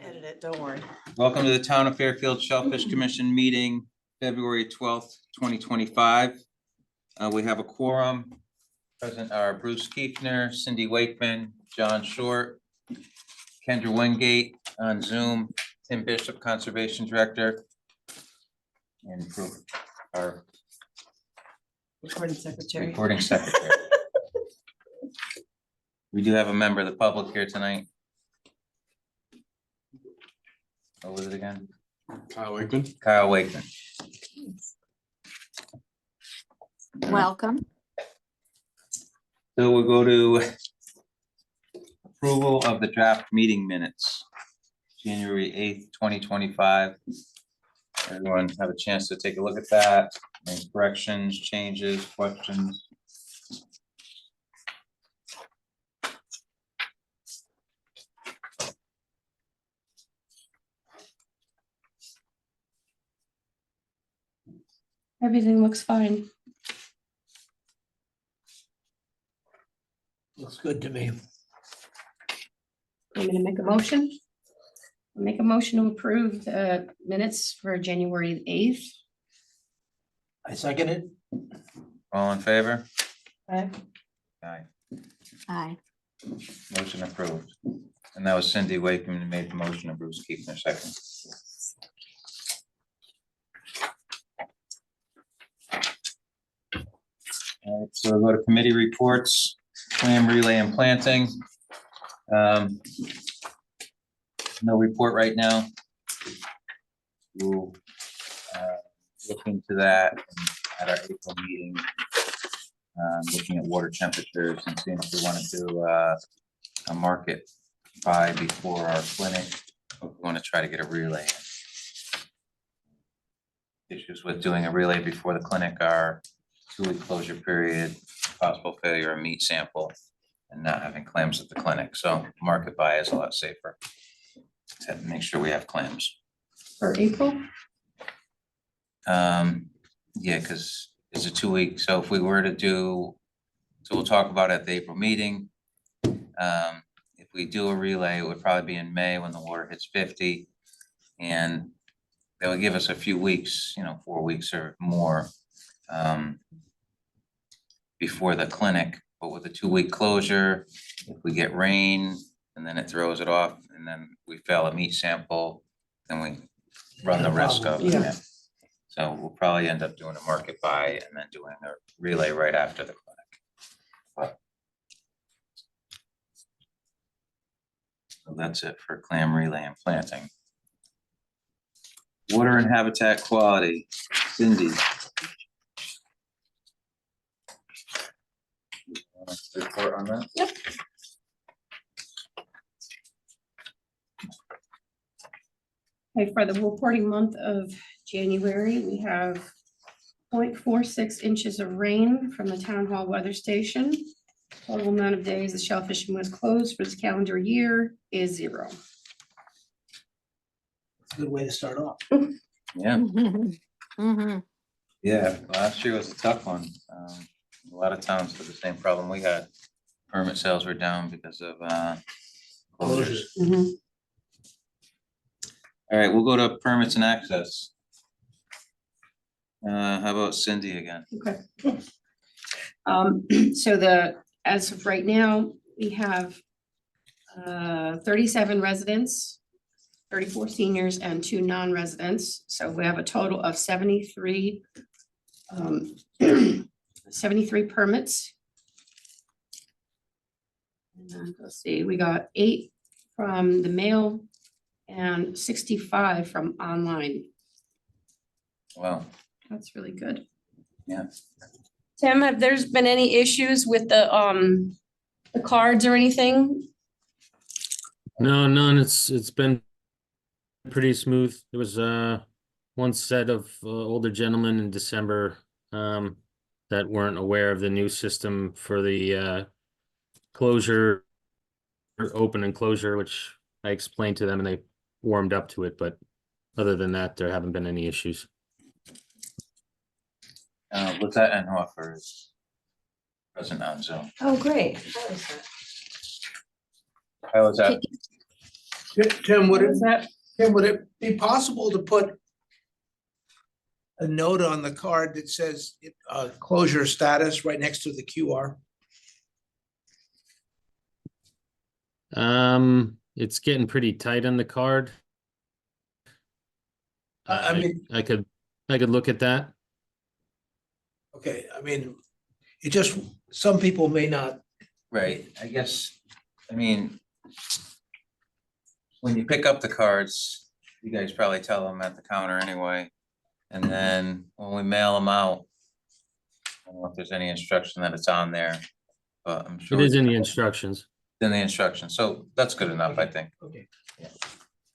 Edit it, don't worry. Welcome to the Town of Fairfield Shellfish Commission meeting, February 12th, 2025. We have a quorum. Present are Bruce Kiefner, Cindy Wakeman, John Short, Kendra Wingate on Zoom, Tim Bishop, Conservation Director, and our Recording secretary. recording secretary. We do have a member of the public here tonight. What was it again? Kyle Wakeman. Kyle Wakeman. Welcome. So we'll go to approval of the draft meeting minutes, January 8th, 2025. Everyone have a chance to take a look at that. Any corrections, changes, questions? Everything looks fine. Looks good to me. I'm gonna make a motion. Make a motion to approve the minutes for January 8th. I second it. All in favor? Okay. Aye. Hi. Motion approved. And that was Cindy Wakeman who made the motion, and Bruce Keaton second. All right, so we'll go to committee reports, clam relay and planting. No report right now. We'll look into that at our April meeting. Looking at water temperatures and seeing if we want to do a market buy before our clinic. Or we want to try to get a relay. Issues with doing a relay before the clinic are 2-week closure period, possible failure of meat sample, and not having clams at the clinic. So market buy is a lot safer. To make sure we have clams. For April? Yeah, because it's a 2-week. So if we were to do, so we'll talk about it at the April meeting. If we do a relay, it would probably be in May when the water hits 50. And that would give us a few weeks, 4 weeks or more before the clinic. But with a 2-week closure, if we get rain and then it throws it off and then we fail a meat sample, then we run the risk of it. Yeah. So we'll probably end up doing a market buy and then doing a relay right after the clinic. But so that's it for clam relay and planting. Water and habitat quality, Cindy. Report on that? Yep. Okay, for the reporting month of January, we have 0.46 inches of rain from the town hall weather station. Total amount of days the shellfishing was closed for this calendar year is 0. It's a good way to start off. Yeah, Mhm. yeah, last year was a tough one. A lot of towns had the same problem we had. Permit sales were down because of closures. Mhm. All right, we'll go to permits and access. How about Cindy again? Okay. So as of right now, we have 37 residents, 34 seniors and 2 non-residents. So we have a total of 73 permits. And let's see, we got 8 from the mail and 65 from online. Well, That's really good. yeah. Tim, have there's been any issues with the cards or anything? No, none. It's been pretty smooth. There was one set of older gentlemen in December that weren't aware of the new system for the closure, or open and closure, which I explained to them and they warmed up to it. But other than that, there haven't been any issues. What's that and offer is present on Zoom. Oh, great. How was that? Tim, would it, Is that, Tim, would it be possible to put a note on the card that says, closure status right next to the QR? It's getting pretty tight on the card. I mean, I could look at that. okay, I mean, it just, some people may not, Right, I guess, I mean, when you pick up the cards, you guys probably tell them at the counter anyway. And then when we mail them out, I don't know if there's any instruction that it's on there, but I'm sure. It is in the instructions. In the instructions, so that's good enough, I think. okay.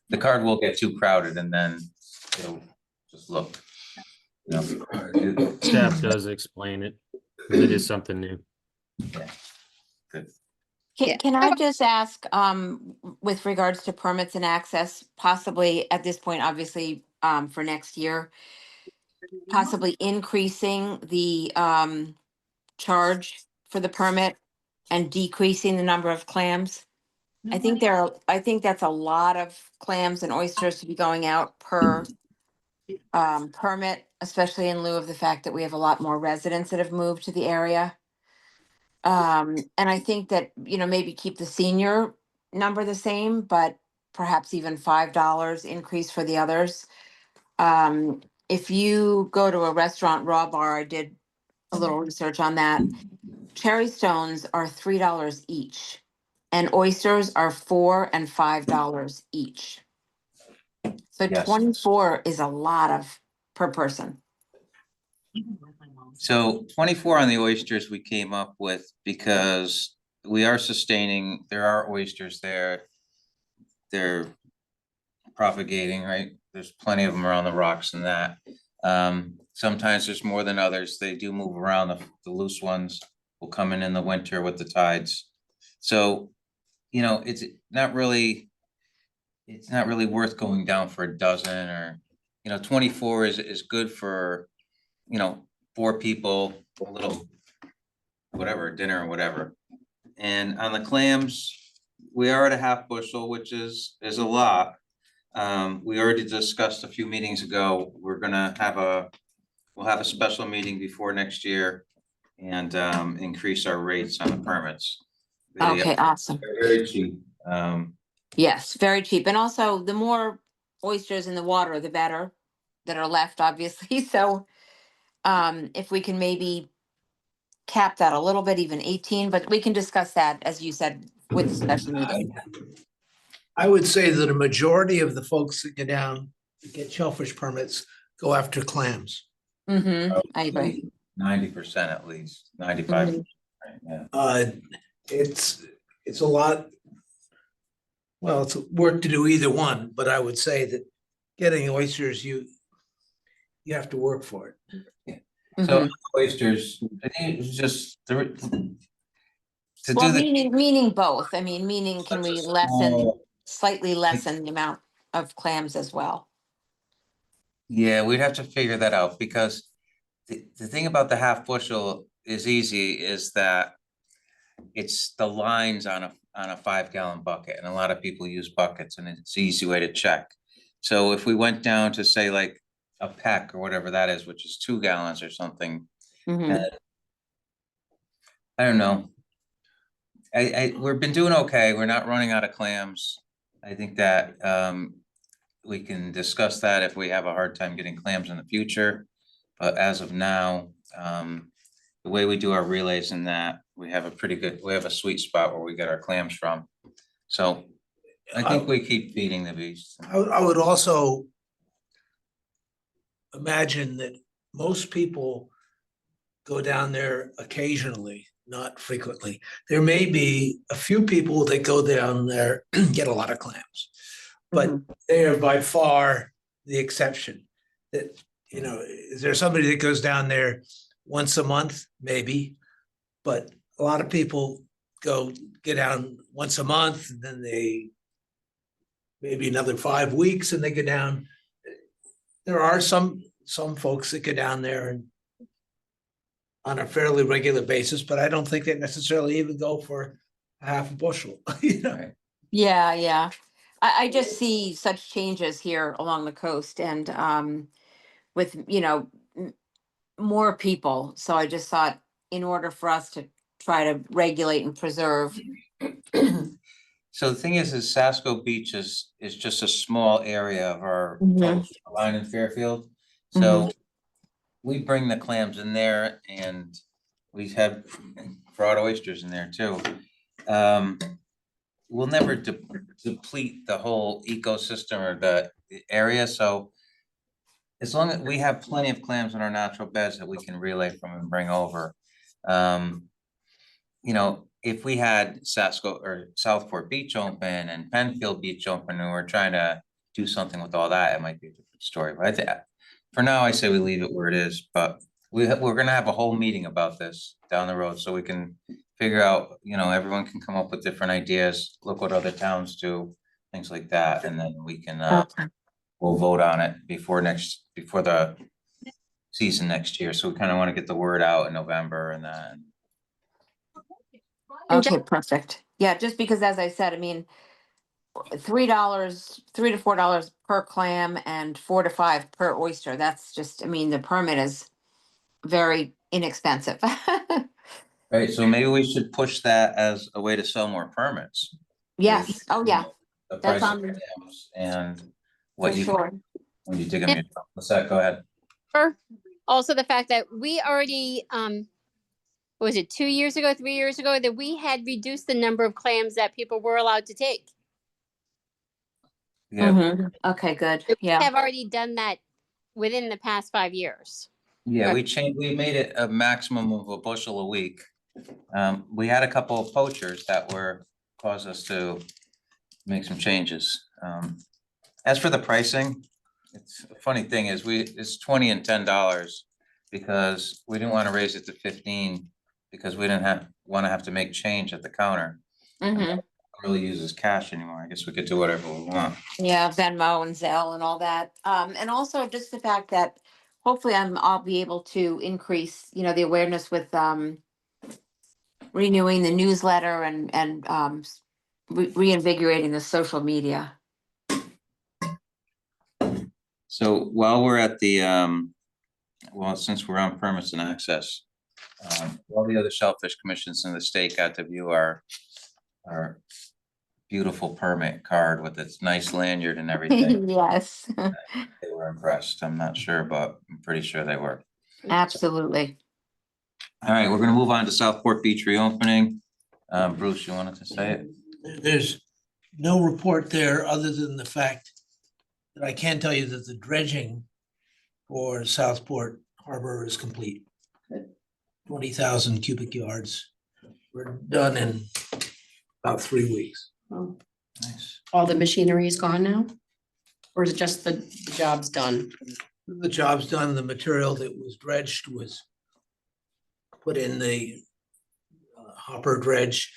The card will get too crowded and then it'll just look. You know, Staff does explain it, 'cause it is something new. Can I just ask, with regards to permits and access, possibly at this point, obviously, for next year, possibly increasing the, charge for the permit and decreasing the number of clams? I think that's a lot of clams and oysters to be going out per, permit, especially in lieu of the fact that we have a lot more residents that have moved to the area. And I think that, maybe keep the senior number the same, but perhaps even $5 increase for the others. If you go to a restaurant, Raw Bar, I did a little research on that. Cherry stones are $3 each, and oysters are $4 and $5 each. So Yes. 24 is a lot of per person. So 24 on the oysters we came up with because we are sustaining, there are oysters there. They're propagating, right? There's plenty of them around the rocks and that. Sometimes there's more than others. They do move around. The loose ones will come in the winter with the tides. So, it's not really worth going down for a dozen or, 24 is good for, 4 people, a little, whatever, dinner or whatever. And on the clams, we are at a half bushel, which is a lot. We already discussed a few meetings ago, we'll have a special meeting before next year and increase our rates on the permits. Okay, awesome. They're very cheap. Yes, very cheap. And also the more oysters in the water, the better that are left, obviously. So if we can maybe cap that a little bit, even 18, but we can discuss that, as you said, with the special meeting. I would say that a majority of the folks that go down to get shellfish permits go after clams. Mm-hmm, I agree. 90% at least, 95%. Yeah. It's a lot. Well, it's work to do either one, but I would say that getting oysters, you have to work for it. So oysters, I think it's just Well, meaning both. I mean, meaning can we slightly lessen the amount of clams as well? Yeah, we'd have to figure that out because the thing about the half bushel is easy is that it's the lines on a 5-gallon bucket, and a lot of people use buckets, and it's an easy way to check. So if we went down to say like a peck or whatever that is, which is 2 gallons or something, I don't know. We've been doing okay. We're not running out of clams. I think that we can discuss that if we have a hard time getting clams in the future. But as of now, the way we do our relays in that, we have a sweet spot where we get our clams from. So I think we keep feeding the beast. I would also imagine that most people go down there occasionally, not frequently. There may be a few people that go down there and get a lot of clams, but they are by far the exception. That, is there somebody that goes down there once a month? Maybe, but a lot of people get down once a month, and then they maybe another 5 weeks, and they go down. There are some folks that go down there and on a fairly regular basis, but I don't think they necessarily even go for a half a bushel. Right. Yeah. I just see such changes here along the coast and with, more people. So I just thought in order for us to try to regulate and preserve. So the thing is Sasko Beach is just a small area of our Mhm. line in Fairfield. So we bring the clams in there and we have fried oysters in there too. We'll never deplete the whole ecosystem or the area, so as long as we have plenty of clams in our natural beds that we can relay from and bring over. If we had Sasko or Southport Beach open and Penfield Beach open and we're trying to do something with all that, it might be a different story. But I think for now, I say we leave it where it is, but we're gonna have a whole meeting about this down the road so we can figure out, everyone can come up with different ideas, look what other towns do, things like that, and then we can Okay. we'll vote on it before the season next year. So we kind of want to get the word out in November and then. And Okay, perfect. Yeah, just because as I said, I mean, $3, $3 to $4 per clam and 4 to 5 per oyster. That's just, I mean, the permit is very inexpensive. Right, so maybe we should push that as a way to sell more permits. Yes, oh yeah, The that's price of on clams and for what you, sure. when you dig them yourself. What's that? Go ahead. also the fact that we already, what was it 2 years ago, 3 years ago, that we had reduced the number of clams that people were allowed to take. Yeah, Okay, good. We Yeah. have already done that within the past 5 years. yeah, we made it a maximum of a bushel a week. We had a couple of poachers that caused us to make some changes. As for the pricing, it's a funny thing is it's $20 and $10 because we didn't want to raise it to 15 because we didn't want to have to make change at the counter. hmm Really uses cash anymore. I guess we could do whatever we want. Yeah, Venmo and Zelle and all that. And also just the fact that hopefully I'll be able to increase, the awareness with renewing the newsletter and reinvigorating the social media. So while we're at the, since we're on permits and access, all the other shellfish commissions in the state got to view our beautiful permit card with its nice lanyard and everything. Yes, They were impressed. I'm not sure, but I'm pretty sure they were. absolutely. All right, we're gonna move on to Southport Beach reopening. Bruce, you wanted to say it? There's no report there other than the fact that I can tell you that the dredging for Southport Harbor is complete. 20,000 cubic yards were done in about 3 weeks. Oh, Nice. All the machinery is gone now? Or is it just the job's done? The job's done, the material that was dredged was put in the hopper dredge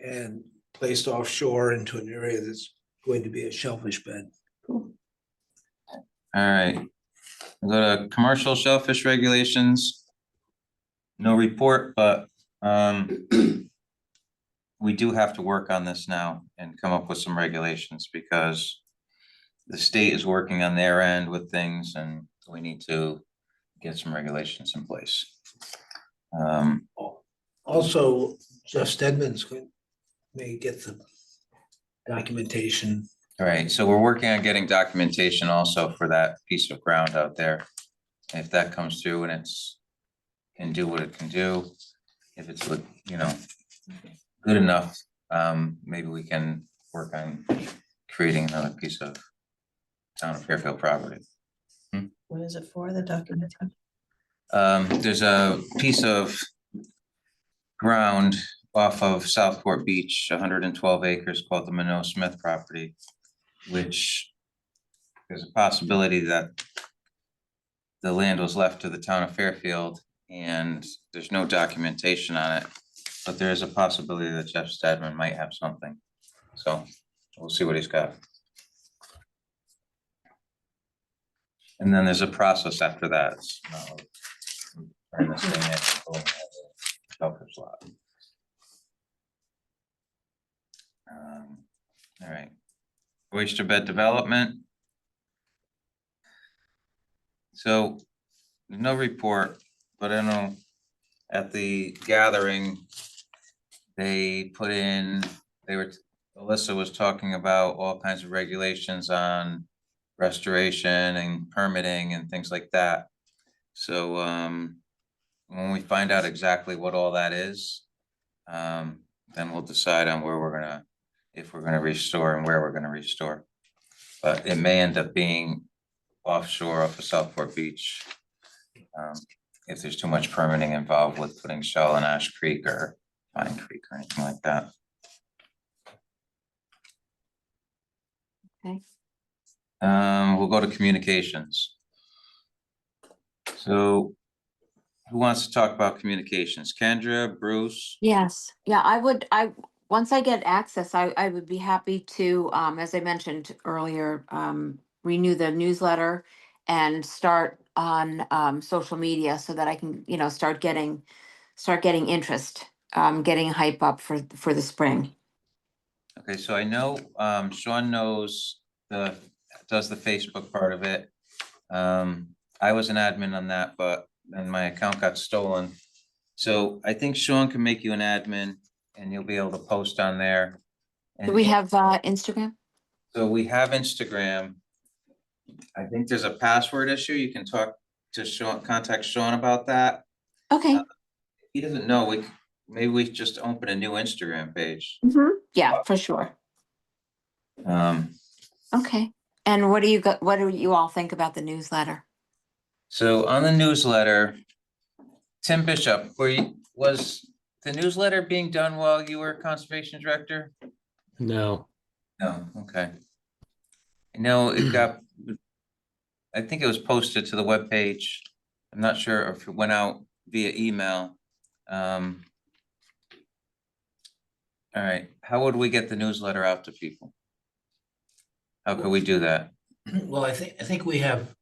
and placed offshore into an area that's going to be a shellfish bed. All right. We'll go to commercial shellfish regulations. No report, but we do have to work on this now and come up with some regulations because the state is working on their end with things and we need to get some regulations in place. Also, Jeff Stedman's may get the documentation. All right, so we're working on getting documentation also for that piece of ground out there. If that comes through and can do what it can do, if it's, good enough, maybe we can work on creating another piece of town of Fairfield property. What is it for, the document? There's a piece of ground off of Southport Beach, 112 acres called the Minnow Smith property, which there's a possibility that the land was left to the town of Fairfield and there's no documentation on it, but there is a possibility that Jeff Stedman might have something. So we'll see what he's got. And then there's a process after that. It's not like turn this thing in and go and have a shellfish lot. All right. oyster bed development. So, no report, but I know at the gathering, they put in, Alyssa was talking about all kinds of regulations on restoration and permitting and things like that. So, when we find out exactly what all that is, then we'll decide on where we're gonna, if we're gonna restore and where we're gonna restore. But it may end up being offshore off of Southport Beach. If there's too much permitting involved with putting Shell and Ash Creek or Pine Creek or anything like that. Okay. We'll go to communications. So who wants to talk about communications? Kendra, Bruce? Yes, yeah, once I get access, I would be happy to, as I mentioned earlier, renew the newsletter and start on, social media so that I can, start getting interest, getting hype up for the spring. Okay, so I know Sean does the Facebook part of it. I was an admin on that, but then my account got stolen. So I think Sean can make you an admin and you'll be able to post on there. Do we have, Instagram? So we have Instagram. I think there's a password issue. You can talk to Sean, contact Sean about that. Okay, He doesn't know, maybe we just open a new Instagram page. yeah, for sure. Um, Okay, and what do you all think about the newsletter? so on the newsletter, Tim Bishop, was the newsletter being done while you were conservation director? No, No, okay. No, it got, I think it was posted to the webpage. I'm not sure if it went out via email. All right, how would we get the newsletter out to people? How could we do that? Well, I think we have.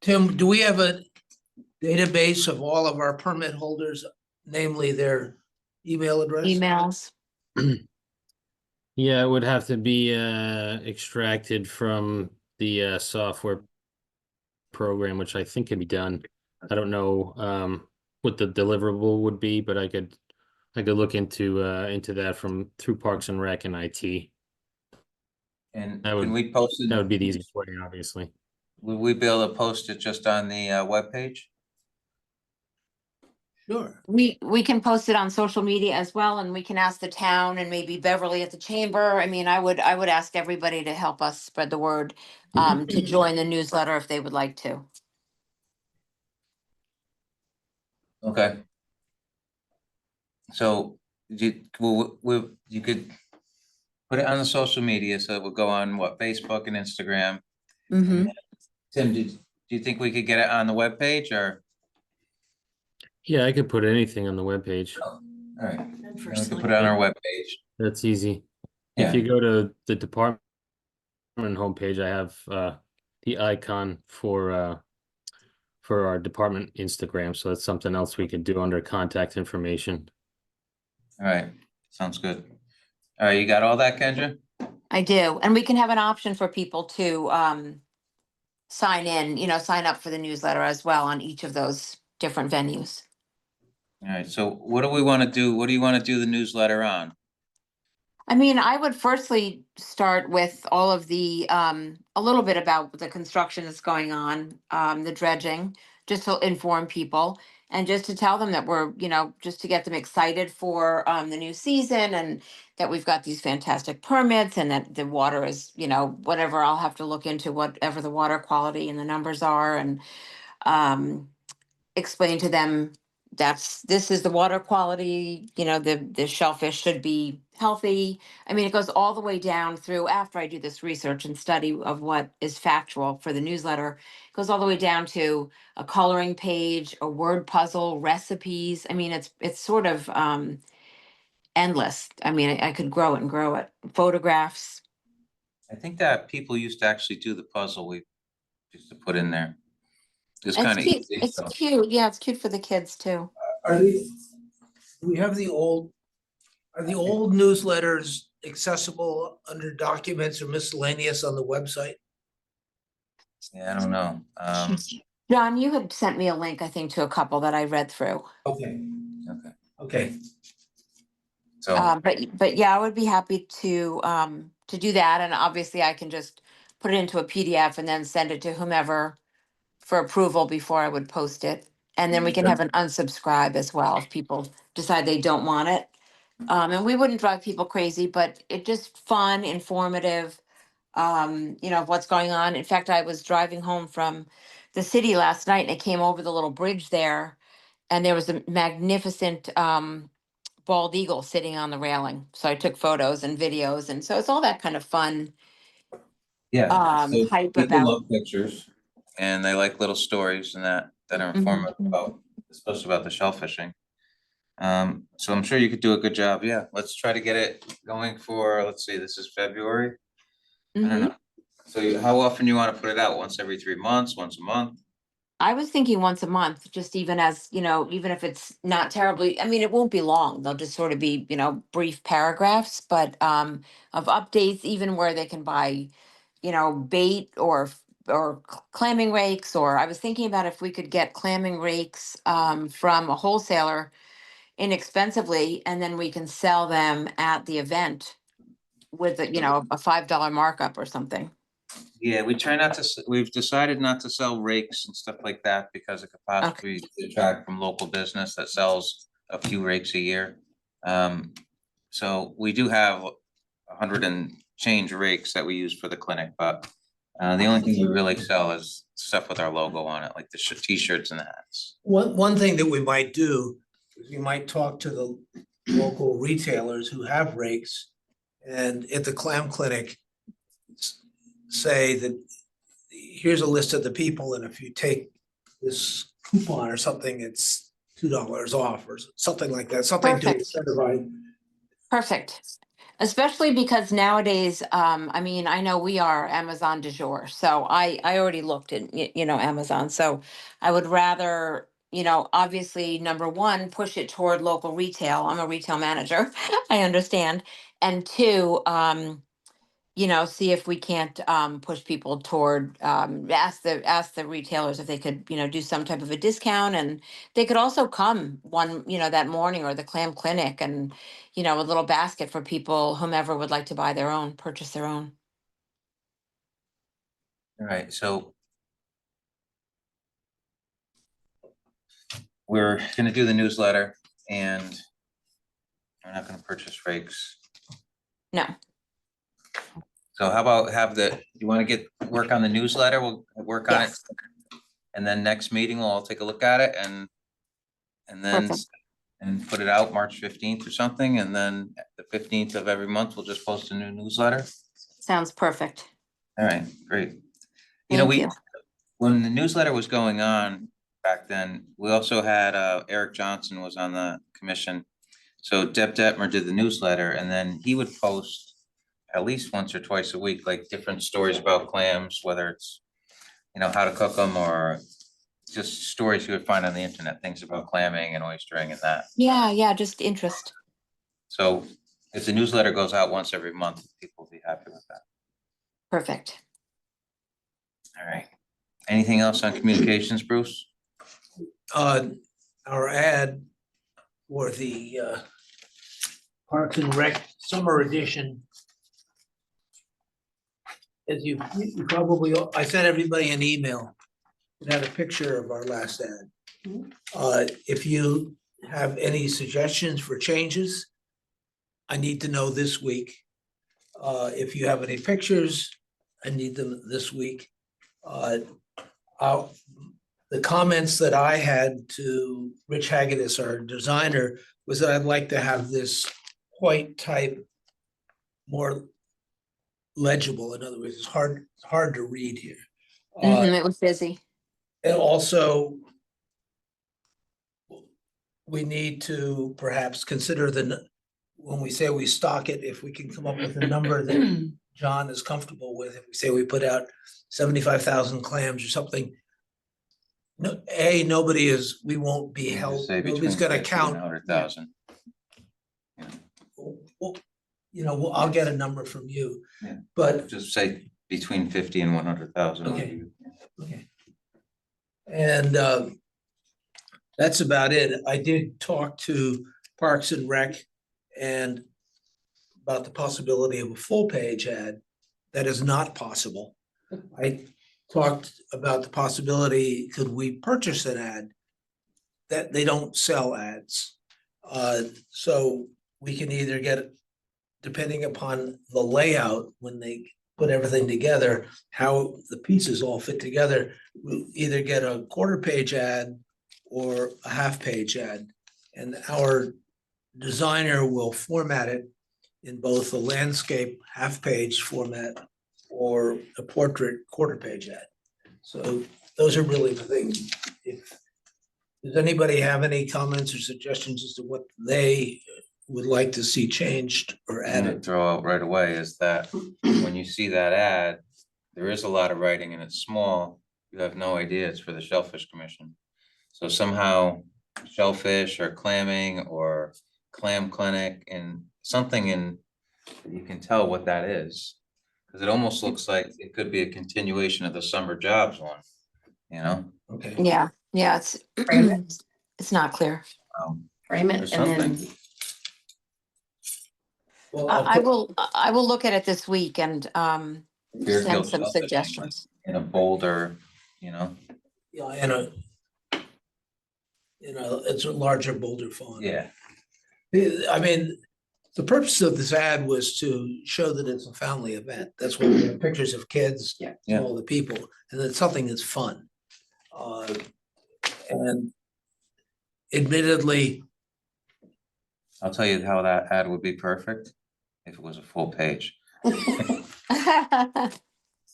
Tim, do we have a database of all of our permit holders, namely their email address? Emails? yeah, it would have to be extracted from the software program, which I think can be done. I don't know what the deliverable would be, but I could look into that through Parks and Rec and IT. And That would- can we post That it, would be the easiest way, obviously. would we be able to post it just on the webpage? Sure. We can post it on social media as well, and we can ask the town and maybe Beverly at the chamber. I mean, I would ask everybody to help us spread the word, to join the newsletter if they would like to. Okay. So you could put it on the social media, so it would go on what, Facebook and Instagram. Mm-hmm. Tim, do you think we could get it on the webpage or? Yeah, I could put anything on the webpage. All right, And then for we could select- put it on our webpage. That's easy. Yeah. If you go to the department homepage, I have the icon for our department Instagram. So that's something else we could do under contact information. All right, sounds good. All right, you got all that, Kendra? I do, and we can have an option for people to sign up for the newsletter as well on each of those different venues. All right, so what do we want to do? What do you want to do the newsletter on? I mean, I would firstly start with all of the, a little bit about the construction that's going on, the dredging, just to inform people and just to tell them that we're, just to get them excited for the new season and that we've got these fantastic permits and that the water is, whatever, I'll have to look into whatever the water quality and the numbers are and explain to them this is the water quality, the shellfish should be healthy. I mean, it goes all the way down through, after I do this research and study of what is factual for the newsletter, it goes all the way down to a coloring page, a word puzzle, recipes. I mean, it's sort of endless. I mean, I could grow it and grow it. Photographs. I think that people used to actually do the puzzle we used to put in there. It's kind of cute. easy. It's so. cute. Yeah, it's cute for the kids too. Are the, do we have the old, are the old newsletters accessible under documents or miscellaneous on the website? Yeah, I don't know. John, you had sent me a link, I think, to a couple that I read through. Okay, Okay, okay. so, But yeah, I would be happy to do that, and obviously I can just put it into a PDF and then send it to whomever for approval before I would post it. And then we can have an unsubscribe as well if people decide they don't want it. And we wouldn't drive people crazy, but it just fun, informative, of what's going on. In fact, I was driving home from the city last night and I came over the little bridge there and there was a magnificent bald eagle sitting on the railing. So I took photos and videos, and so it's all that kind of fun yeah. So hype people about. love pictures and they like little stories and that are Mhm. informative about, especially about the shellfishing. So I'm sure you could do a good job. Yeah, let's try to get it going for, let's see, this is February. I don't Mhm. know. So how often you want to put it out? Once every 3 months, once a month? I was thinking once a month, just even as, even if it's not terribly, I mean, it won't be long. They'll just sort of be, brief paragraphs, but of updates, even where they can buy, bait or clamming rakes, or I was thinking about if we could get clamming rakes from a wholesaler inexpensively, and then we can sell them at the event with a $5 markup or something. Yeah, we try not to, we've decided not to sell rakes and stuff like that because it could possibly detract from local business that sells a few rakes a year. So we do have 100 and change rakes that we use for the clinic, but the only thing we really sell is stuff with our logo on it, like the t-shirts and the hats. One thing that we might do is we might talk to the local retailers who have rakes and at the clam clinic say that here's a list of the people, and if you take this coupon or something, it's $2 off or something like that, something to Perfect. incentivize. Perfect. Especially because nowadays, I mean, I know we are Amazon du jour, so I already looked at, Amazon. So I would rather, obviously, number one, push it toward local retail. I'm a retail manager, I understand. And two, see if we can't push people toward ask the retailers if they could, do some type of a discount, and they could also come one, that morning, or the clam clinic, and a little basket for people, whomever would like to buy their own, purchase their own. All right, so we're gonna do the newsletter and we're not gonna purchase rakes. No. So how about you wanna work on the newsletter? We'll work on it. Yes. And then next meeting, we'll all take a look at it and then Perfect. and put it out March 15th or something, and then the 15th of every month, we'll just post a new newsletter. Sounds perfect. All right, great. Thank you. When the newsletter was going on back then, we also had Eric Johnson was on the commission. So Deb Detmer did the newsletter, and then he would post at least once or twice a week, like different stories about clams, whether it's, how to cook them or just stories you would find on the internet, things about clamming and oystering and that. Yeah, just interest. So if the newsletter goes out once every month, people will be happy with that. Perfect. All right. Anything else on communications, Bruce? Our ad for the Parks and Rec Summer Edition. As you probably, I sent everybody an email. It had a picture of our last ad. If you have any suggestions for changes, I need to know this week. If you have any pictures, I need them this week. The comments that I had to Rich Hagedis, our designer, was that I'd like to have this white type more legible. In other words, it's hard to read here. It was busy. And also, we need to perhaps consider when we say we stock it, if we can come up with a number that John is comfortable with. If we say we put out 75,000 clams or something. No, we won't be held, Say nobody's between gonna 50 and count. 100,000. I'll get a number from you. Yeah. But, Just say between 50 and 100,000. Okay. okay. And that's about it. I did talk to Parks and Rec and about the possibility of a full page ad. That is not possible. I talked about the possibility, could we purchase an ad? That they don't sell ads. So we can either get, depending upon the layout, when they put everything together, how the pieces all fit together, we'll either get a quarter page ad or a half page ad. And our designer will format it in both a landscape half page format or a portrait quarter page ad. So those are really the things. Does anybody have any comments or suggestions as to what they would like to see changed or I'm gonna added? throw out right away is that when you see that ad, there is a lot of writing and it's small. You have no idea it's for the Shellfish Commission. So somehow shellfish or clamming or clam clinic and something you can tell what that is. Cause it almost looks like it could be a continuation of the summer jobs one, Okay. Yeah, Frame it. it's not clear. Frame Or it and then, something. Well, I'll I will look at it this week and send Fairfield some Shellfish suggestions. In a bolder, Yeah, it's a larger, bolder font. yeah. I mean, the purpose of this ad was to show that it's a family event. That's why we have pictures of kids, Yeah. Yeah. all the people, and it's something that's fun. And admittedly, I'll tell you how that ad would be perfect if it was a full page.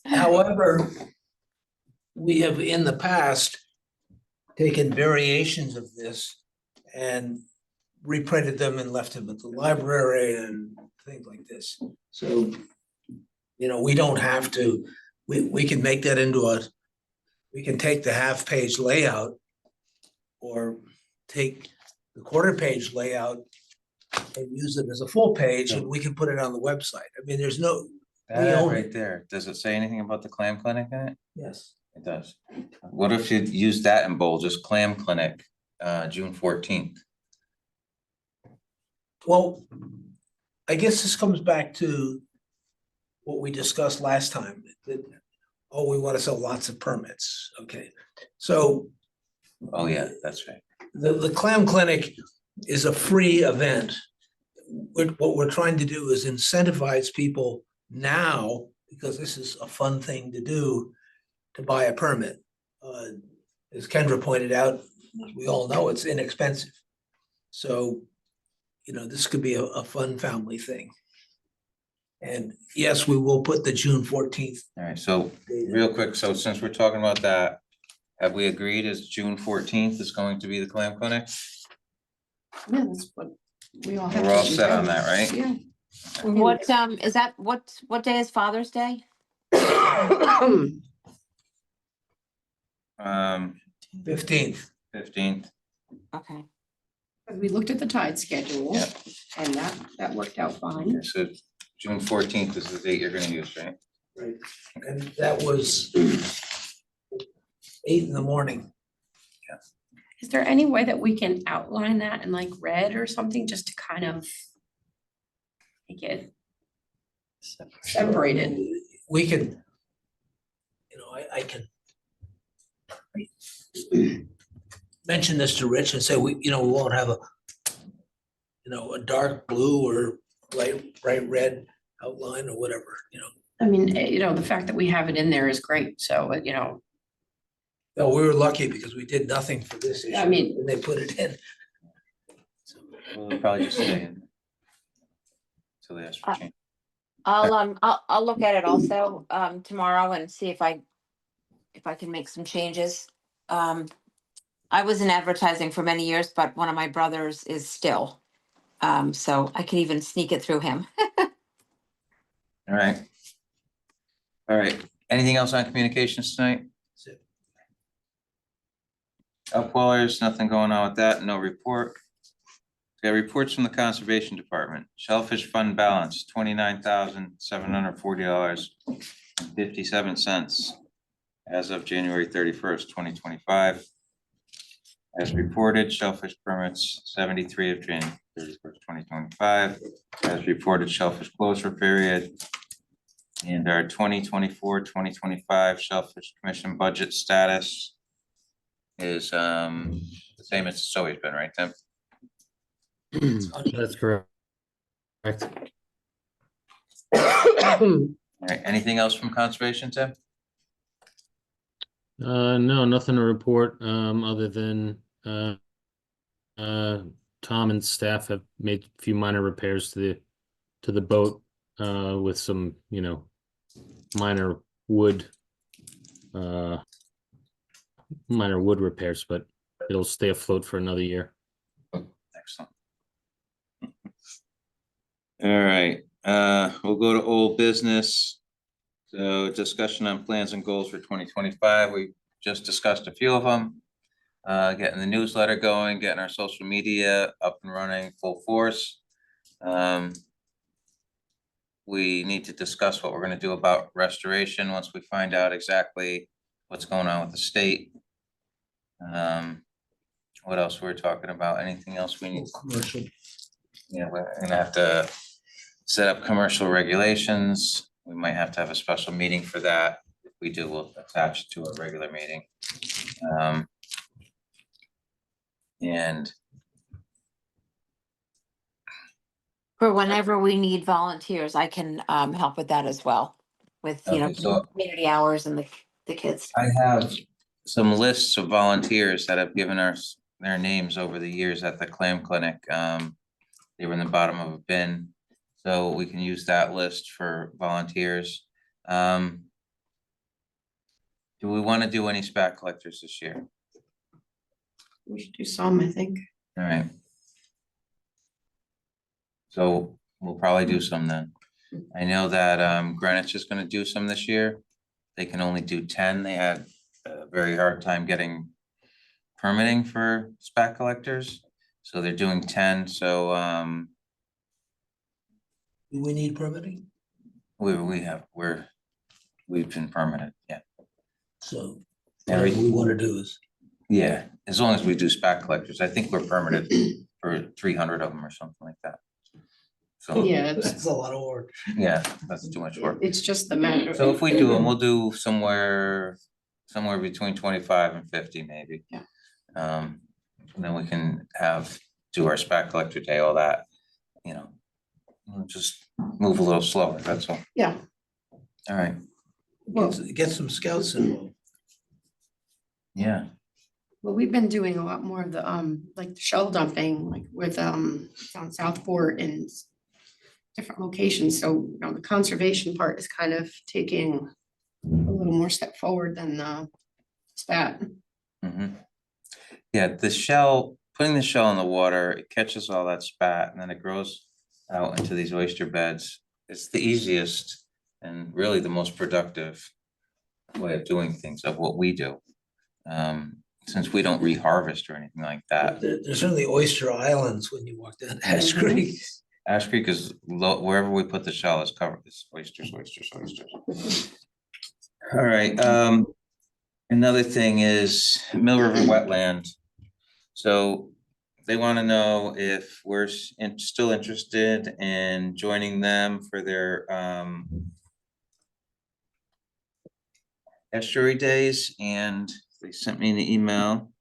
however, we have in the past taken variations of this and reprinted them and left them at the library and things like this. So, we don't have to, we can make that into we can take the half page layout or take the quarter page layout and use it as a full page and we can put it on the website. I mean, there's no, That We ad own right it. there, does it say anything about the clam clinic in it? yes. It does. What if you use that in bold, just clam clinic, June 14th? Well, I guess this comes back to what we discussed last time, that, we want to sell lots of permits, okay? So Oh, yeah, that's right. the Clam Clinic is a free event. What we're trying to do is incentivize people now, because this is a fun thing to do, to buy a permit. As Kendra pointed out, we all know it's inexpensive. So, this could be a fun family thing. And yes, we will put the June 14th. All right, so real quick, so since we're talking about that, have we agreed as June 14th is going to be the clam clinic? yeah, that's what we all have. We're all to set on do. that, right? Yeah. What is that, what day is Father's Day? 15th. 15th. Okay. We looked at the tide schedule Yeah. and that worked out fine. Okay, so June 14th is the date you're gonna use, right? Right, and that was 8 in the morning. Is there any way that we can outline that in like red or something, just to kind of make it separated? We can, I can mention this to Rich and say, we won't have a dark blue or bright red outline or whatever, I mean, the fact that we have it in there is great, so, No, we were lucky because we did nothing for this issue. I mean- And they put it in. We'll probably just stay in. Till they ask for change. I'll look at it also, tomorrow and see if I can make some changes. I was in advertising for many years, but one of my brothers is still. So I can even sneak it through him. All right. All right, anything else on communications tonight? That's it. Upwellers, nothing going on with that, no report. Got reports from the Conservation Department. Shellfish fund balance, $29,740.57 as of January 31st, 2025. As reported, shellfish permits 73 of January 31st, 2025. As reported, shellfish closure period. And our 2024-2025 Shellfish Commission budget status is the same as it's always been, right, Tim? That's correct. All right, anything else from conservation, Tim? No, nothing to report, other than, Tom and staff have made a few minor repairs to the boat, with some, minor wood, repairs, but it'll stay afloat for another year. Excellent. All right, we'll go to old business. So discussion on plans and goals for 2025. We just discussed a few of them. Getting the newsletter going, getting our social media up and running full force. We need to discuss what we're gonna do about restoration once we find out exactly what's going on with the state. What else we're talking about? Anything else we need? Commercial. Yeah, we're gonna have to set up commercial regulations. We might have to have a special meeting for that. If we do, we'll attach it to a regular meeting. And For whenever we need volunteers, I can help with that as well. With, Okay, so- community hours and the kids. I have some lists of volunteers that have given us their names over the years at the clam clinic. They were in the bottom of a bin, so we can use that list for volunteers. Do we want to do any spat collectors this year? We should do some, I think. All right. So we'll probably do some then. I know that Greenwich is gonna do some this year. They can only do 10. They had a very hard time getting permitting for spat collectors. So they're doing 10, so Do we need permitting? we've been permitted, yeah. So Every- whatever we want to do is, Yeah, as long as we do spat collectors, I think we're permitted for 300 of them or something like that. So, Yeah, that's a lot of work. yeah, that's too much work. it's just the matter. So if we do them, we'll do somewhere between 25 and 50 maybe. Yeah. And then we can do our spat collector day, all that, we'll just move a little slower, that's all. Yeah. All right, Well, Get some scouts involved. yeah, well, we've been doing a lot more of the, like the shell dumping, like with, on Southport and different locations. So, the conservation part is kind of taking a little more step forward than the spat. yeah, putting the shell in the water, it catches all that spat and then it grows out into these oyster beds. It's the easiest and really the most productive way of doing things of what we do. Since we don't reharvest or anything like that. There's certainly oyster islands when you walk down Ash Creek. Ash Creek is wherever we put the shell is covered, it's oysters. All right, another thing is Mill River wetland. So they want to know if we're still interested in joining them for their estuary days, and they sent me an email.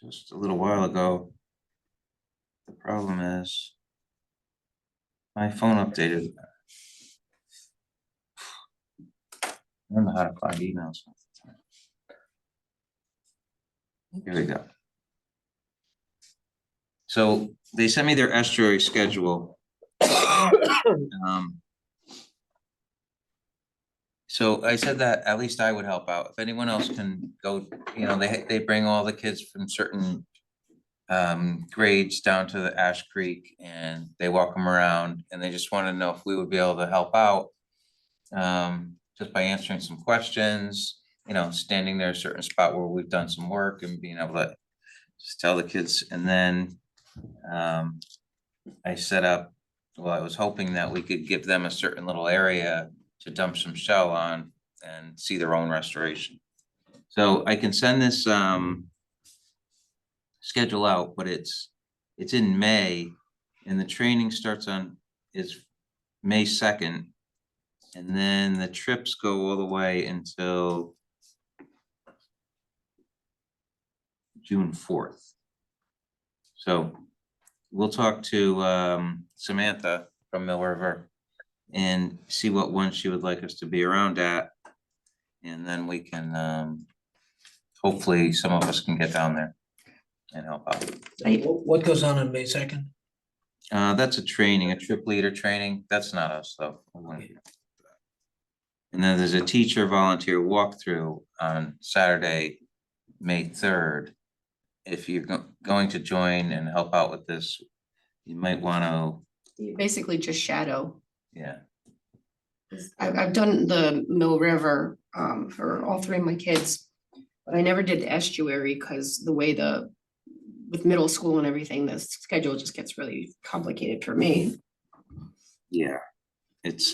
Just a little while ago. The problem is my phone updated. I don't know how to find emails. Here we go. So they sent me their estuary schedule. So I said that at least I would help out. If anyone else can go, they bring all the kids from certain grades down to the Ash Creek and they walk them around and they just want to know if we would be able to help out just by answering some questions. you know, standing there a certain spot where we've done some work and being able to just tell the kids. And then I set up, well, I was hoping that we could give them a certain little area to dump some shell on and see their own restoration. So I can send this schedule out, but it's in May, and the training starts is May 2nd. And then the trips go all the way until June 4th. So we'll talk to Samantha from Mill River and see what one she would like us to be around at. And then we can, hopefully some of us can get down there and help out. What goes on May 2nd? That's a training, a trip leader training. That's not us though. And then there's a teacher volunteer walkthrough on Saturday, May 3rd. If you're going to join and help out with this, you might want to. You basically just shadow. Yeah. I've done the Mill River for all three of my kids, but I never did the estuary because the way with middle school and everything, the schedule just gets really complicated for me. Yeah, it's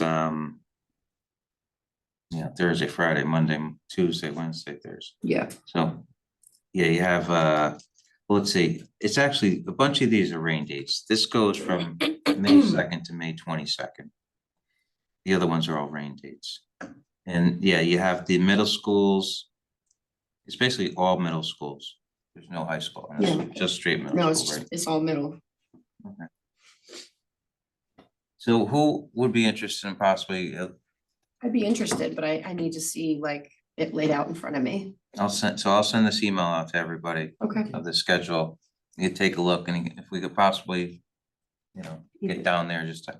yeah, Thursday, Friday, Monday, Tuesday, Wednesday, Thursday. Yeah. So yeah, you have well, let's see, it's actually a bunch of these are rain dates. This goes from May 2nd to May 22nd. The other ones are all rain dates. And yeah, you have the middle schools. It's basically all middle schools. There's no high school. It's Yeah. just straight No, middle it's school, just, right? it's all middle. Okay. So who would be interested in possibly, I'd be interested, but I need to see like it laid out in front of me. I'll send this email out to everybody Okay. of the schedule. You take a look, and if we could possibly, you know, get down there just to,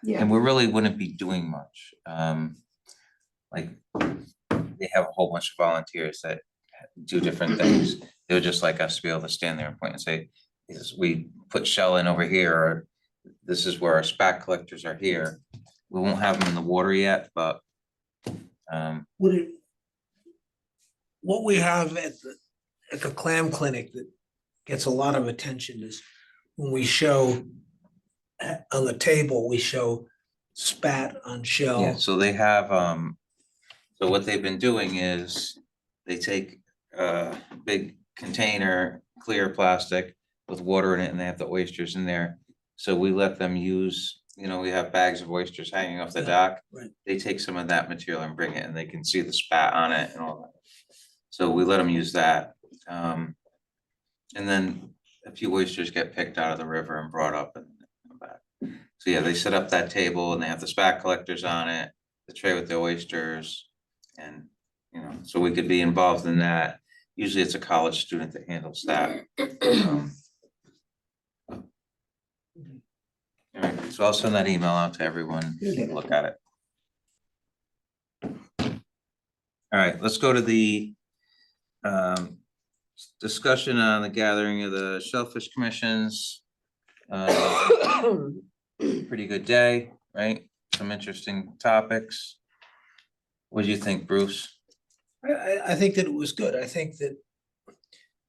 Yeah. and we really wouldn't be doing much. Like they have a whole bunch of volunteers that do different things. They would just like us to be able to stand there and point and say, we put shell in over here, or this is where our SPAC collectors are here. We won't have them in the water yet, but What we have at the clam clinic that gets a lot of attention is when we show on the table, we show spat on shell. yeah, so they have, so what they've been doing is they take a big container, clear plastic with water in it, and they have the oysters in there. So we let them use, you know, we have bags of oysters hanging off the Yeah, dock. right. They take some of that material and bring it, and they can see the spat on it and all that. So we let them use that. And then a few oysters get picked out of the river and brought up and back. So yeah, they set up that table and they have the spat collectors on it, the tray with the oysters. And, you know, so we could be involved in that. Usually it's a college student that handles that. All right, so I'll send that email out to everyone, take a look at it. All right, let's go to the discussion on the gathering of the Shellfish Commissions. Pretty good day, right? Some interesting topics. What do you think, Bruce? I think that it was good. I think that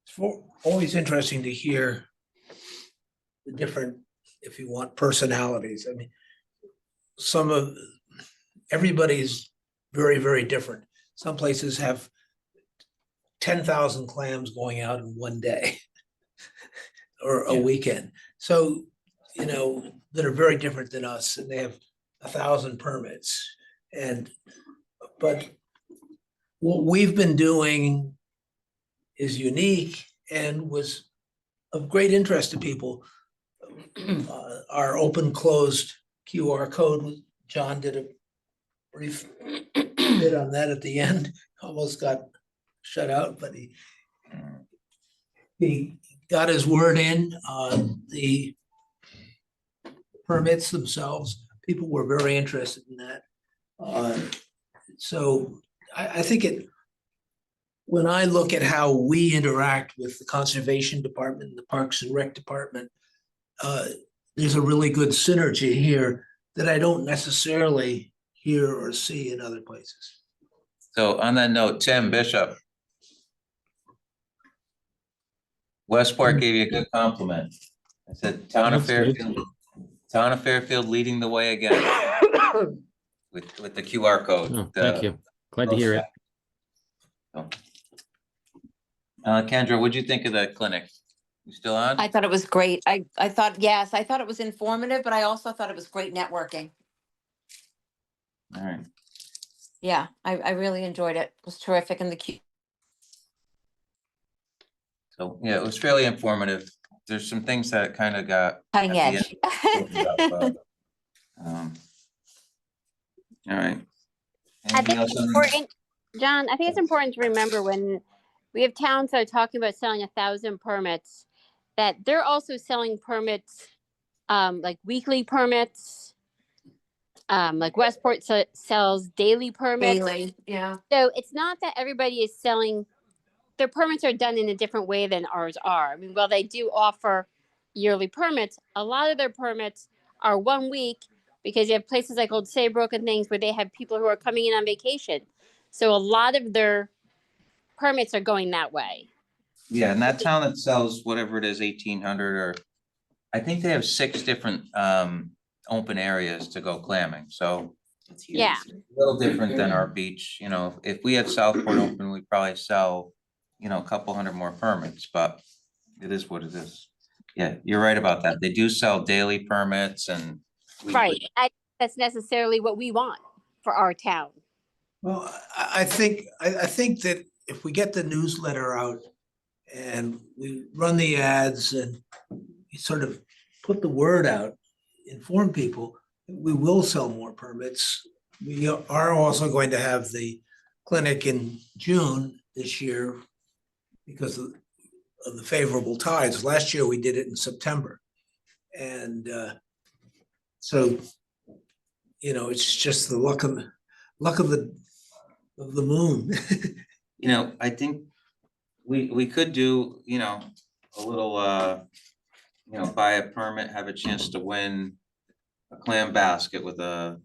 it's always interesting to hear the different, if you want, personalities. I mean, everybody's very, very different. Some places have 10,000 clams going out in one day or a Yeah. weekend. So, you know, that are very different than us, and they have 1,000 permits. But what we've been doing is unique and was of great interest to people. Our open closed QR code, John did a brief bit on that at the end, almost got shut out, but he got his word in on the permits themselves. People were very interested in that. So I think when I look at how we interact with the Conservation Department and the Parks and Rec Department, there's a really good synergy here that I don't necessarily hear or see in other places. So on that note, Tim Bishop. Westport gave you a good compliment. I said, town of That's good. Fairfield leading the way again with the QR code. Oh, thank you. Glad to hear it. Kendra, what'd you think of the clinic? You still on? I thought it was great. I thought, yes, I thought it was informative, but I also thought it was great networking. All right. Yeah, I really enjoyed it. It was terrific, and the So, yeah, it was fairly informative. There's some things that kind of got. cutting at the edge. end, um, All right. I Anything think else it's on- important, John, I think it's important to remember when we have towns that are talking about selling 1,000 permits, that they're also selling permits, like weekly permits. Like Westport sells daily permits. Daily, yeah. So it's not that everybody is selling, their permits are done in a different way than ours are. I mean, while they do offer yearly permits, a lot of their permits are 1 week, because you have places like Old Saybrook and things where they have people who are coming in on vacation. So a lot of their permits are going that way. Yeah, and that town that sells whatever it is, 1,800, or I think they have 6 different open areas to go clamming, so. Yeah. A little different than our beach, you know, if we had Southport open, we'd probably sell, you know, a couple hundred more permits, but it is what it is. Yeah, you're right about that. They do sell daily permits and. weekly. Right. That's necessarily what we want for our town. Well, I think that if we get the newsletter out and we run the ads and we sort of put the word out, inform people, we will sell more permits. We are also going to have the clinic in June this year because of the favorable tides. Last year, we did it in September. And so, you know, it's just the luck of the moon. You know, I think we could do, you know, a little, you know, buy a permit, have a chance to win a clam basket with a,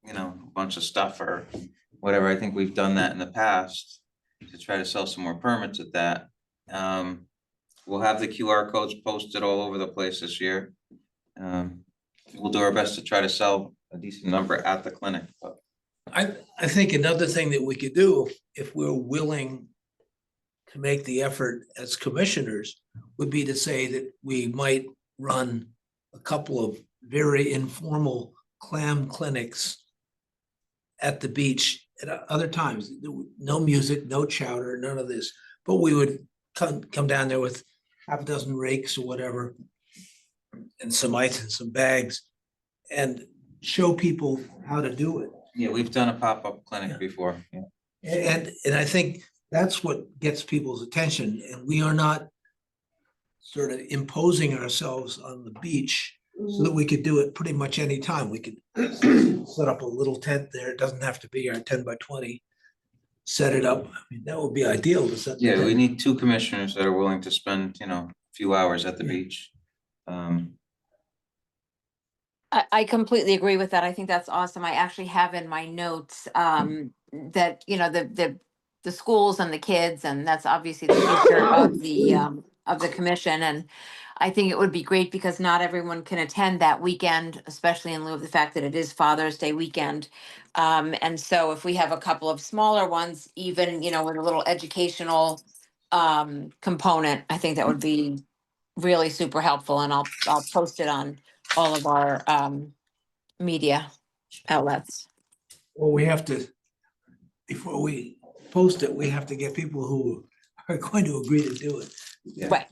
you know, a bunch of stuff or whatever. I think we've done that in the past to try to sell some more permits at that. We'll have the QR codes posted all over the place this year. We'll do our best to try to sell a decent number at the clinic, but. I think another thing that we could do, if we're willing to make the effort as commissioners, would be to say that we might run a couple of very informal clam clinics at the beach at other times. No music, no chowder, none of this. But we would come down there with half a dozen rakes or whatever, and some ice and some bags, and show people how to do it. Yeah, we've done a pop-up clinic Yeah. before. Yeah. And I think that's what gets people's attention, and we are not sort of imposing ourselves on the beach so that we could do it pretty much any time. We could set up a little tent there. It doesn't have to be our 10 by 20. Set it up. I mean, that would be ideal to set. the Yeah, we tent. need 2 commissioners that are willing to spend, you know, a few hours at the Yeah. beach. I completely agree with that. I think that's awesome. I actually have in my notes that, you know, the schools and the kids, and that's obviously the future of the commission. And I think it would be great because not everyone can attend that weekend, especially in lieu of the fact that it is Father's Day weekend. And so if we have a couple of smaller ones, even, you know, with a little educational component, I think that would be really super helpful. And I'll post it on all of our media outlets. Well, we have to, before we post it, we have to get people who are going to agree to do it. Yeah. Right.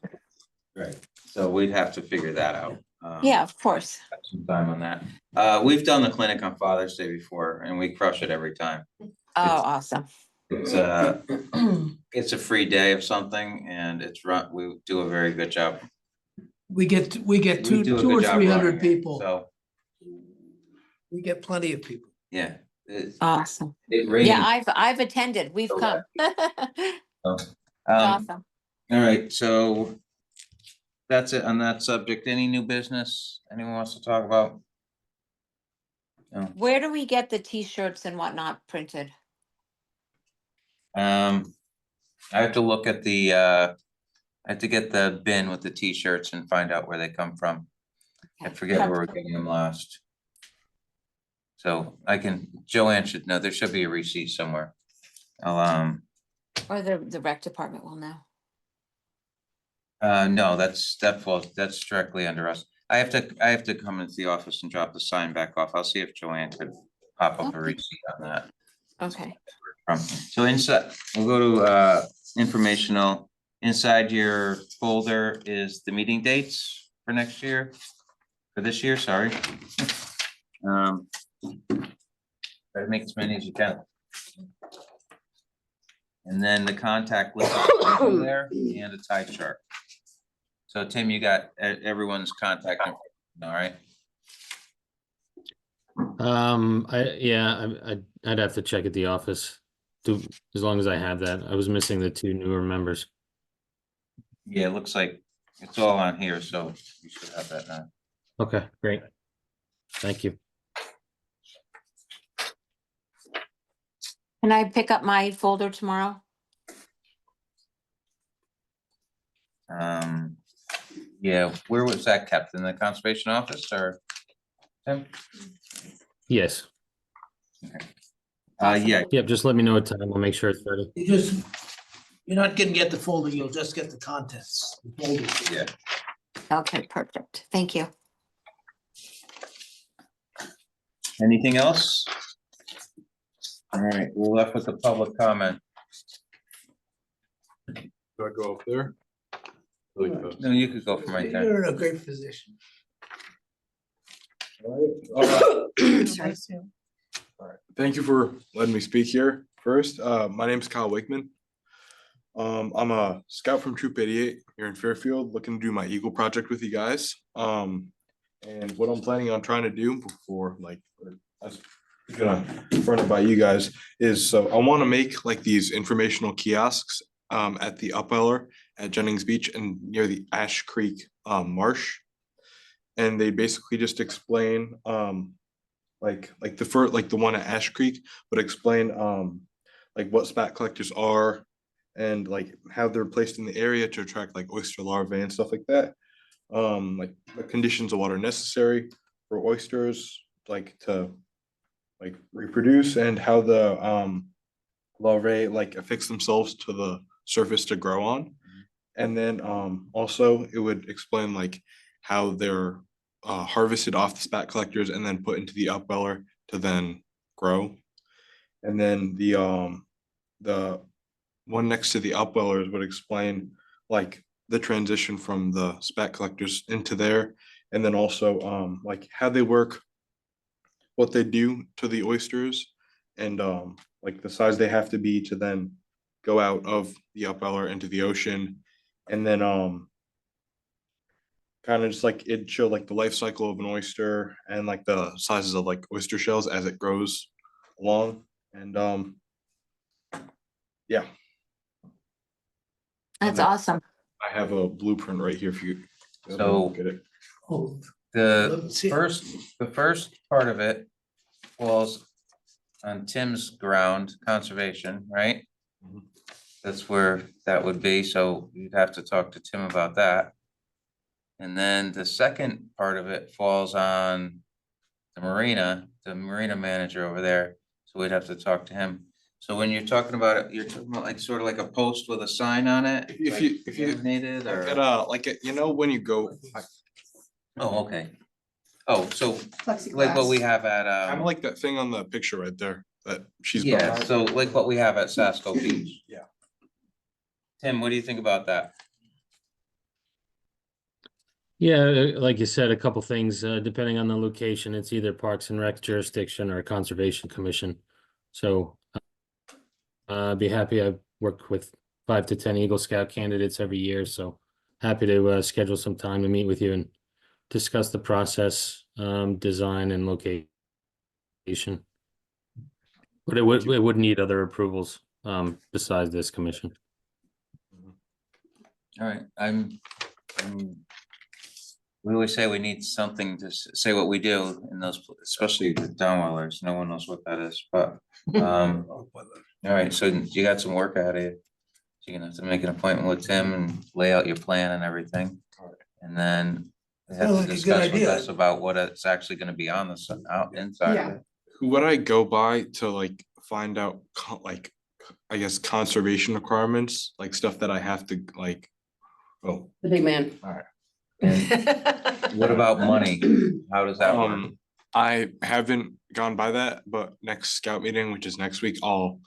Right, so we'd have to figure that out. Yeah, of course. Spend some time on that. We've done the clinic on Father's Day before and we crush it every time. Oh, awesome. It's a free day of something and we do a very good job. We get We two do a or good job 300 running it, people. So, We get plenty of people. yeah. Awesome. It rains. Yeah, I've attended. We've So come. All Awesome. right, so that's it on that subject. Any new business anyone wants to talk about? No. Where do we get the t-shirts and whatnot printed? I have to look at the, I have to get the bin with the T-shirts and find out where they come from. I Okay. forget where we're getting them last. So I can, Joanne should know, there should be a receipt somewhere. I'll, Or the rec department will know. no, that's directly under us. I have to come into the office and drop the sign back off. I'll see if Joanne could pop up a Okay. receipt on that. Okay. So inside, we'll go to informational. Inside your folder is the meeting dates for next year, for this year, sorry. Try to make as many as you can. And then the contact list is there and a tie chart. So Tim, you got everyone's contact information, all right? I'd have to check at the office. As long as I have that. I was missing the 2 newer members. Yeah, it looks like it's all on here, so you should have that now. Okay, great. Thank you. Can I pick up my folder tomorrow? Yeah, where was that kept? In the conservation office or? Tim? Yes. Yeah, Yep, just let me know what time. I'll make sure it's ready. You're not gonna get the folder, you'll just get the contents. The folder. yeah. Okay, perfect. Thank you. Anything else? All right, we're left with the public comment. Do I go up there? Really fast. No, you could go from right there. You're in a great position. Sorry, Sue. All right. Thank you for letting me speak here first. My name is Kyle Wakeman. I'm a scout from Troop 88 here in Fairfield, looking to do my Eagle project with you guys. And what I'm planning on trying to do before, like, I was gonna run it by you guys, is so I want to make like these informational kiosks at the Upweller at Jennings Beach and near the Ash Creek marsh. And they basically just explain like the one at Ash Creek would explain like what spat collectors are and like how they're placed in the area to attract like oyster larvae and stuff like that. Like the conditions of water necessary for oysters like to like reproduce and how the larvae like affix themselves to the surface to grow on. And then also it would explain like how they're harvested off the spat collectors and then put into the upweller to then grow. And then the one next to the upwellers would explain like the transition from the spat collectors into there, and then also like how they work, what they do to the oysters, and like the size they have to be to then go out of the upweller into the ocean. And then kind of just like it showed like the life cycle of an oyster and like the sizes of like oyster shells as it grows along. And yeah, That's awesome. I have a blueprint right here for you. So- Look at it. Oh, The Let's see. first part of it falls on Tim's ground, conservation, right? Mhm. That's where that would be, so you'd have to talk to Tim about that. And then the second part of it falls on the marina manager over there, so we'd have to talk to him. So when you're talking about it, you're talking about like sort of like a post with a sign on it? If you Laminated or? like you know when you go Oh, okay. Oh, so like what we have at, kind of like that thing on the picture right there that she's yeah, brought. so like what we have at Sasko Beach. Yeah. Tim, what do you think about that? Yeah, like you said, a couple things, depending on the location, it's either Parks and Rec jurisdiction or Conservation Commission. So I'd be happy. I work with 5 to 10 Eagle Scout candidates every year, so happy to schedule some time to meet with you and discuss the process, design and location. But it would need other approvals besides this commission. All right, we always say we need something to say what we do in those, especially the downwellers. No one knows what that is, but All right, so you got some work out of you. So you're gonna have to make an appointment with Tim and lay out your plan and everything. And then we have Sounds to like a good discuss with idea. us about what it's actually gonna be on the, out inside of Yeah. it. Who would I go by to like find out like, I guess, conservation requirements, like stuff that I have to like, oh, The big man. What about money? How does that work? I haven't gone by that, but next scout meeting, which is next week, I'll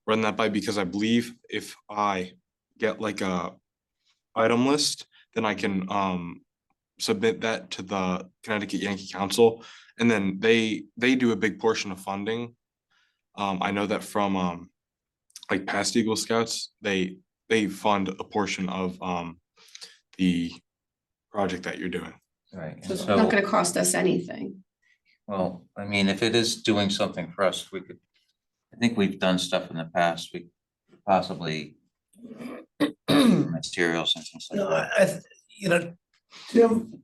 run that by, because I believe if I get like a item list, then I can submit that to the Connecticut Yankee Council, and then they do a big portion of funding. I know that from like past Eagle Scouts, they fund a portion of the project that you're doing. Right, So and it's not gonna so, cost us anything. well, I mean, if it is doing something for us, we could, I think we've done stuff in the past, we possibly materials and things like No, that. you know,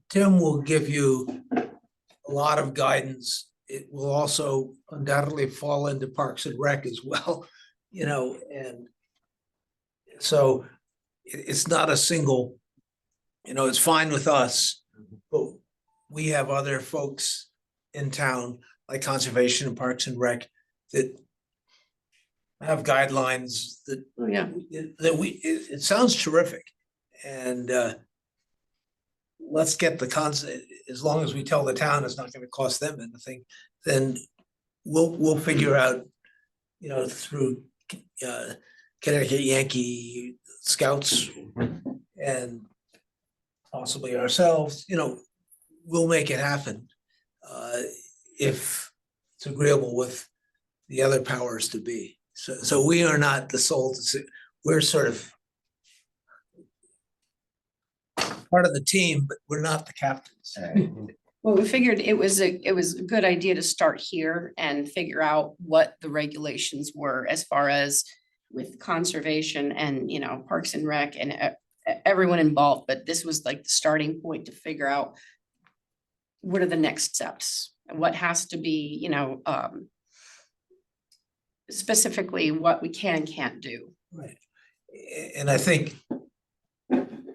Tim will give you a lot of guidance. It will also undoubtedly fall into Parks and Rec as well, you know, and so it's not a single, you know, it's fine with us, but we have other folks in town, like Conservation and Parks and Rec, that have guidelines that Oh, yeah. it sounds terrific. And let's get the concept, as long as we tell the town it's not gonna cost them anything, then we'll figure out, you know, through Connecticut Yankee Scouts and possibly ourselves, you know, we'll make it happen. If it's agreeable with the other powers to be. So we are not the sole, we're sort of part of the team, but we're not the captains. Well, we figured it was a good idea to start here and figure out what the regulations were as far as with conservation and, you know, Parks and Rec and everyone involved, but this was like the starting point to figure out what are the next steps and what has to be, you know, specifically what we can and can't do. Right. And I think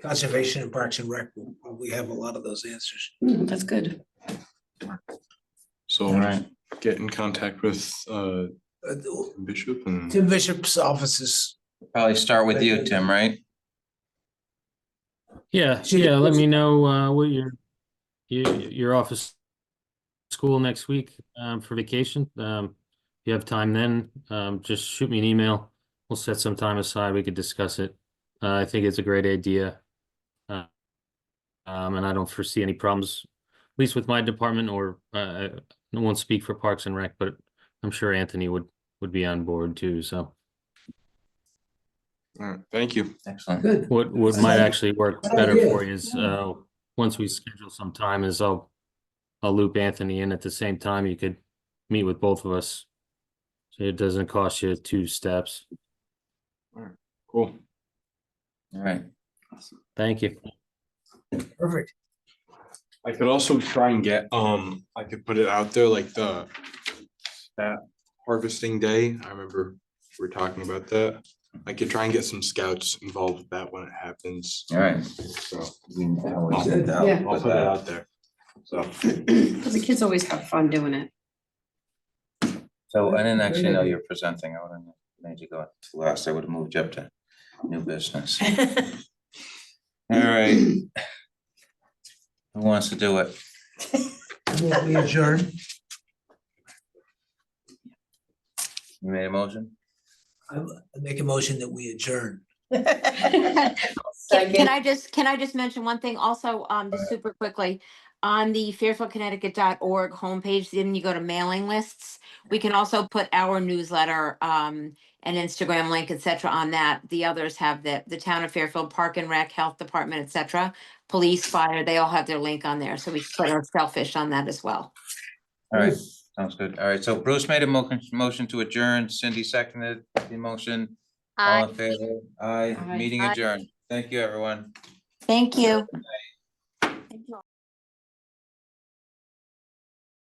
Conservation and Parks and Rec will probably have a lot of those answers. That's good. So All right, get in contact with Bishop and Tim Bishop's office is, probably start with you, Tim, right? Yeah, let me know what your office school next week for vacation. If you have time then, just shoot me an email. We'll set some time aside. We could discuss it. I think it's a great idea. And I don't foresee any problems, at least with my department, or I won't speak for Parks and Rec, but I'm sure Anthony would be on board too, so. all right, thank you. Excellent. good. What might actually work better for you is, once we schedule some time, is I'll loop Anthony in at the same time. You could meet with both of us. So it doesn't cost you 2 steps. Cool. All right, Thank you. Perfect. I could also try and get, I could put it out there like that harvesting day. I remember we were talking about that. I could try and get some scouts involved with that when it happens. all right. So We can always I'll sit down Yeah. I'll with put it that. out there. So Because the kids always have fun doing it. So I didn't actually know you're presenting. I would have made you go to last. I would have moved you up to new business. All right. Who wants to do it? We adjourn. You made a motion? I make a motion that we adjourn. Can I just mention one thing also, just super quickly, on the fairfieldconnecticut.org homepage, then you go to mailing lists. We can also put our newsletter, and Instagram link, et cetera, on that. The others have the town of Fairfield Park and Rec, Health Department, et cetera, police, fire, they all have their link on there. So we can put our Shellfish on that as well. All right, sounds good. All right, so Bruce made a motion to adjourn. Cindy seconded the motion. All in favor? Aye, Aye. meeting Aye. adjourned. Thank you, everyone. Thank you.